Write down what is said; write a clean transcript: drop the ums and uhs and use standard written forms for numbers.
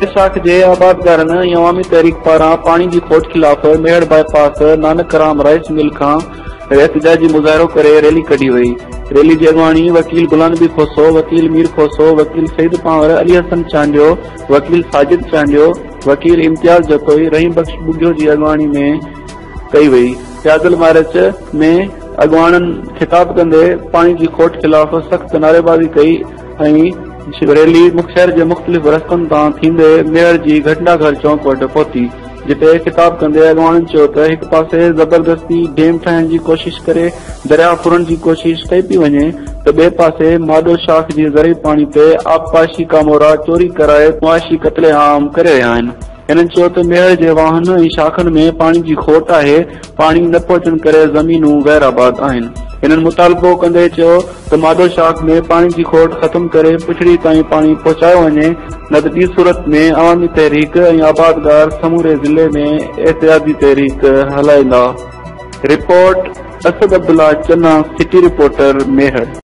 शाख जे आबादगारनि अवामी तहरीक पारां पानी की खोट खिलाफ Mehar bypass Nanak Ram rice mill खां एहतजाजी मुज़ाहिरो करे रैली कढी वई। रैली की अगवानी वकील गुलाम नबी खोसो, वकील मीर खोसो, वकील सईद पावर, अली हसन चांडियो, वकील साजिद चांडियो, वकील इम्तियाज जतोई, रहीम बख्श बुग्यो की अगवानी में कई वई। प्यादल मार्च में अगवाननि खिताब कंदे पानी की खोट खिलाफ सख्त नारेबाज़ी कई ऐं रैली शहर के मुख़्तलिफ़ रस्तनि तां थींदे मेयर की घटना घर चौक वटि पहुती, जिते खिताब कंदे अगवाननि चयो त हिक पासे ज़बरदस्ती डैम ठाहिण की कोशिश करे दरिया फुरण की कोशिश कई पई वञे त ॿिए पासे माडो शाख जी ज़रिए पानी ते आबपाशी कामोरा चोरी कराए मुआशी कत्ले आम करे रहिया आहिनि। हिननि चयो त मेयर जे वाहन ऐं शाखनि में पानी की खोट आहे, पानी न पहुचण करे ज़मीनूं गैर आबाद आहिनि। हिननि मुतालबो कंदे चयो त माडो शाख में पानी की खोट ख़त्म करे पुछड़ी ताईं पानी पहुचायो वञे, न त ॿी सूरत में अवामी तहरीक ऐं आबादगार समूरे ज़िले में एहतियाती तहरीक हलाईंदा। रिपोर्ट असद अब्दुल्ला चन्ना, सिटी रिपोर्टर, मेहर।